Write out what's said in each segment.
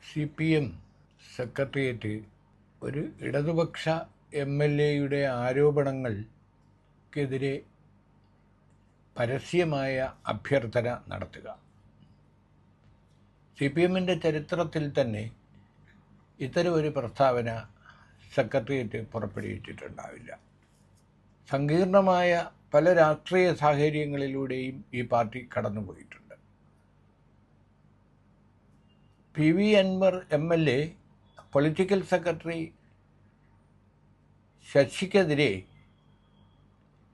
CPM secretariat ഒരു ഇടതുപക്ഷ MLAയുടെ ആരോപണങ്ങൾക്കെതിരെ പരസ്യമായ അഭ്യർത്ഥന നടത്തുക. CPMൻ്റെ ചരിത്രത്തിൽ തന്നെ ഇത്തരമൊരു പ്രസ്താവന സെക്രട്ടേറിയറ്റ് പുറപ്പെടുവിച്ചിട്ടുണ്ടാവില്ല. സങ്കീർണമായ പല രാഷ്ട്രീയ സാഹചര്യങ്ങളിലൂടെയും ഈ പാർട്ടി കടന്നുപോയിട്ടുണ്ട്. PV Anvar MLA political secretary ശശിക്കെതിരെ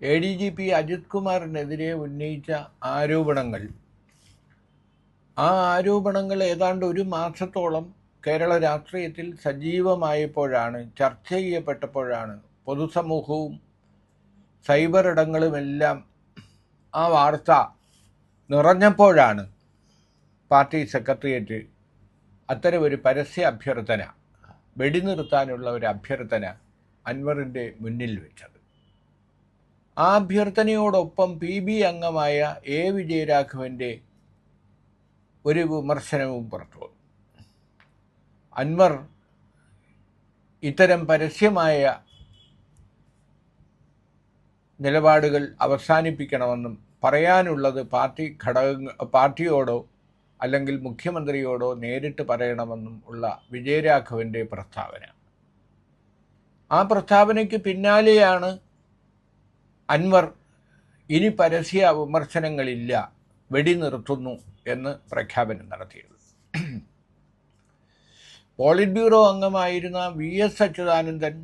ADGP അജിത് കുമാറിനെതിരെ ഉന്നയിച്ച ആരോപണങ്ങൾ ഏതാണ്ട് ഒരു മാസത്തോളം കേരള രാഷ്ട്രീയത്തിൽ സജീവമായപ്പോഴാണ്, ചർച്ച ചെയ്യപ്പെട്ടപ്പോഴാണ്, പൊതുസമൂഹവും സൈബർ ഇടങ്ങളുമെല്ലാം ആ വാർത്ത നിറഞ്ഞപ്പോഴാണ് പാർട്ടി സെക്രട്ടേറിയറ്റ് അത്തരമൊരു പരസ്യ അഭ്യർത്ഥന, വെടിനിർത്താനുള്ള ഒരു അഭ്യർത്ഥന അൻവറിൻ്റെ മുന്നിൽ വെച്ചത്. ആ അഭ്യർത്ഥനയോടൊപ്പം PB അംഗമായ A വിജയരാഘവൻ്റെ ഒരു വിമർശനവും പുറത്തു വന്നു. അൻവർ ഇത്തരം പരസ്യമായ നിലപാടുകൾ അവസാനിപ്പിക്കണമെന്നും പറയാനുള്ളത് പാർട്ടിയോടോ അല്ലെങ്കിൽ മുഖ്യമന്ത്രിയോടോ നേരിട്ട് പറയണമെന്നും ഉള്ള വിജയരാഘവൻ്റെ പ്രസ്താവന. ആ പ്രസ്താവനയ്ക്ക് പിന്നാലെയാണ് അൻവർ ഇനി പരസ്യ വിമർശനങ്ങളില്ല, വെടിനിർത്തുന്നു എന്ന് പ്രഖ്യാപനം നടത്തിയത്. പോളിറ്റ് ബ്യൂറോ അംഗമായിരുന്ന VS അച്യുതാനന്ദൻ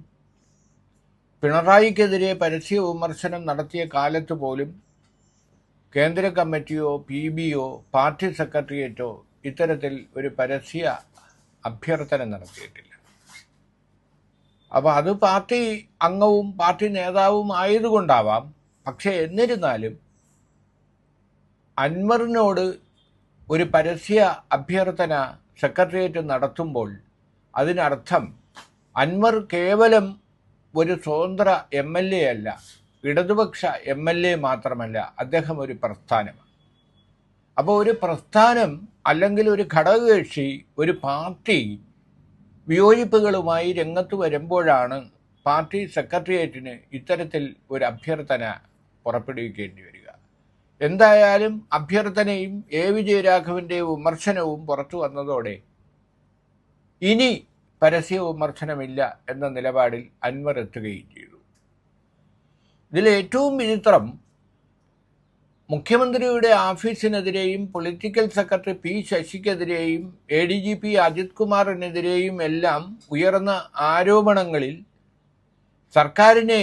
പിണറായിക്കെതിരെ പരസ്യ വിമർശനം നടത്തിയ കാലത്ത് പോലും കേന്ദ്ര കമ്മിറ്റിയോ PBയോ പാർട്ടി സെക്രട്ടേറിയറ്റോ ഇത്തരത്തിൽ ഒരു പരസ്യ അഭ്യർത്ഥന നടത്തിയിട്ടില്ല. അപ്പോൾ അത് പാർട്ടി അംഗവും പാർട്ടി നേതാവും ആയതുകൊണ്ടാവാം. പക്ഷേ എന്നിരുന്നാലും അൻവറിനോട് ഒരു പരസ്യ അഭ്യർത്ഥന സെക്രട്ടേറിയറ്റ് നടത്തുമ്പോൾ അതിനർത്ഥം അൻവർ കേവലം ഒരു സ്വതന്ത്ര MLA അല്ല, ഇടതുപക്ഷ MLA മാത്രമല്ല, അദ്ദേഹം ഒരു പ്രസ്ഥാനമാണ്. അപ്പോൾ ഒരു പ്രസ്ഥാനം അല്ലെങ്കിൽ ഒരു ഘടകകക്ഷി, ഒരു പാർട്ടി വിയോജിപ്പുകളുമായി രംഗത്ത് വരുമ്പോഴാണ് പാർട്ടി സെക്രട്ടേറിയറ്റിന് ഇത്തരത്തിൽ ഒരു അഭ്യർത്ഥന പുറപ്പെടുവിക്കേണ്ടി വരിക. എന്തായാലും അഭ്യർത്ഥനയും A വിജയരാഘവൻ്റെ വിമർശനവും പുറത്തു വന്നതോടെ ഇനി പരസ്യ വിമർശനമില്ല എന്ന നിലപാടിൽ അൻവർ എത്തുകയും ചെയ്തു. ഇതിൽ ഏറ്റവും വിചിത്രം, മുഖ്യമന്ത്രിയുടെ ഓഫീസിനെതിരെയും പൊളിറ്റിക്കൽ സെക്രട്ടറി P ശശിക്കെതിരെയും ADGP അജിത് കുമാറിനെതിരെയും എല്ലാം ഉയർന്ന ആരോപണങ്ങളിൽ സർക്കാരിനെ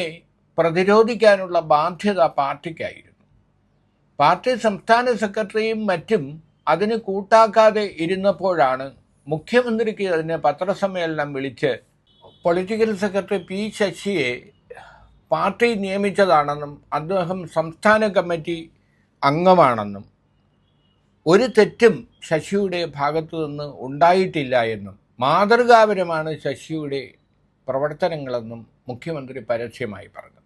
പ്രതിരോധിക്കാനുള്ള ബാധ്യത പാർട്ടിക്കായിരുന്നു. പാർട്ടി സംസ്ഥാന സെക്രട്ടറിയും മറ്റും അതിന് കൂട്ടാക്കാതെ ഇരുന്നപ്പോഴാണ് മുഖ്യമന്ത്രിക്ക് അതിന് പത്രസമ്മേളനം വിളിച്ച് പൊളിറ്റിക്കൽ സെക്രട്ടറി P ശശിയെ പാർട്ടി നിയമിച്ചതാണെന്നും അദ്ദേഹം സംസ്ഥാന കമ്മിറ്റി അംഗമാണെന്നും ഒരു തെറ്റും ശശിയുടെ ഭാഗത്തു നിന്ന് ഉണ്ടായിട്ടില്ല എന്നും മാതൃകാപരമാണ് ശശിയുടെ പ്രവർത്തനങ്ങളെന്നും മുഖ്യമന്ത്രി പരസ്യമായി പറഞ്ഞു.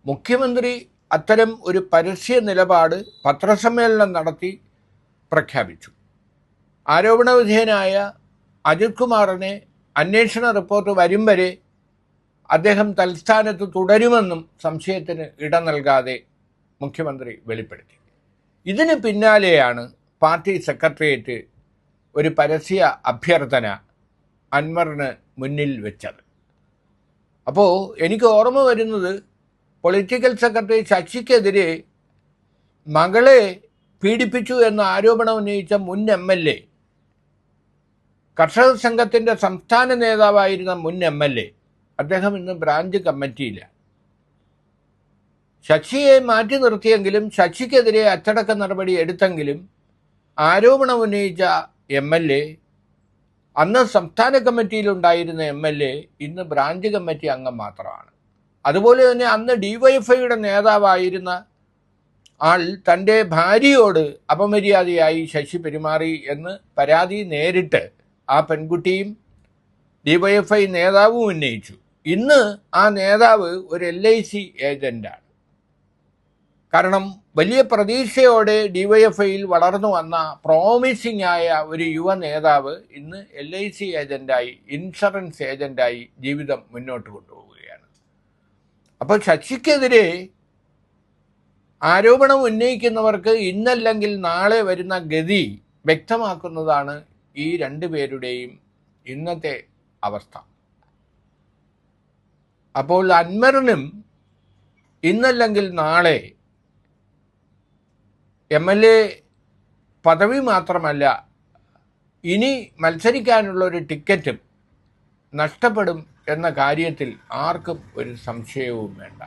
മുഖ്യമന്ത്രി അത്തരം ഒരു പരസ്യ നിലപാട് പത്രസമ്മേളനം നടത്തി പ്രഖ്യാപിച്ചു. ആരോപണവിധേയനായ അജിത് കുമാറിനെ അന്വേഷണ റിപ്പോർട്ട് വരും വരെ അദ്ദേഹം തൽസ്ഥാനത്ത് തുടരുമെന്നും സംശയത്തിന് ഇട നൽകാതെ മുഖ്യമന്ത്രി വെളിപ്പെടുത്തി. ഇതിന് പിന്നാലെയാണ് പാർട്ടി സെക്രട്ടേറിയറ്റ് ഒരു പരസ്യ അഭ്യർത്ഥന അൻവറിന് മുന്നിൽ വെച്ചത്. അപ്പോൾ എനിക്ക് ഓർമ്മ വരുന്നത്, പൊളിറ്റിക്കൽ സെക്രട്ടറി ശശിക്കെതിരെ മകളെ പീഡിപ്പിച്ചു എന്ന ആരോപണം ഉന്നയിച്ച മുൻ MLA, കർഷക സംഘത്തിൻ്റെ സംസ്ഥാന നേതാവായിരുന്ന മുൻ MLA, അദ്ദേഹം ഇന്ന് ബ്രാഞ്ച് കമ്മിറ്റിയില്ല. ശശിയെ മാറ്റി നിർത്തിയെങ്കിലും ശശിക്കെതിരെ അച്ചടക്ക നടപടി എടുത്തെങ്കിലും ആരോപണം ഉന്നയിച്ച MLA, അന്ന് സംസ്ഥാന കമ്മിറ്റിയിലുണ്ടായിരുന്ന MLA ഇന്ന് ബ്രാഞ്ച് കമ്മിറ്റി അംഗം മാത്രമാണ്. അതുപോലെ തന്നെ അന്ന് DYFIയുടെ നേതാവായിരുന്ന ആൾ തൻ്റെ ഭാര്യയോട് അപമര്യാദയായി ശശി പെരുമാറി എന്ന് പരാതി നേരിട്ട് ആ പെൺകുട്ടിയും DYFI നേതാവും ഉന്നയിച്ചു. ഇന്ന് ആ നേതാവ് ഒരു LIC ഏജൻ്റാണ്. കാരണം വലിയ പ്രതീക്ഷയോടെ ഡിവൈഎഫ്ഐയിൽ വളർന്നു വന്ന പ്രോമിസിംഗ് ആയ ഒരു യുവ നേതാവ് ഇന്ന് LIC ഏജന്റായി, ഇൻഷുറൻസ് ഏജന്റായി ജീവിതം മുന്നോട്ട് കൊണ്ടുപോവുകയാണ്. അപ്പോൾ ശശിക്കെതിരെ ആരോപണം ഉന്നയിക്കുന്നവർക്ക് ഇന്നല്ലെങ്കിൽ നാളെ വരുന്ന ഗതി വ്യക്തമാക്കുന്നതാണ് ഈ രണ്ടുപേരുടെയും ഇന്നത്തെ അവസ്ഥ. അപ്പോൾ അൻവറിനും ഇന്നല്ലെങ്കിൽ നാളെ MLA പദവി മാത്രമല്ല, ഇനി മത്സരിക്കാനുള്ളൊരു ടിക്കറ്റും നഷ്ടപ്പെടും എന്ന കാര്യത്തിൽ ആർക്കും ഒരു സംശയവും വേണ്ട.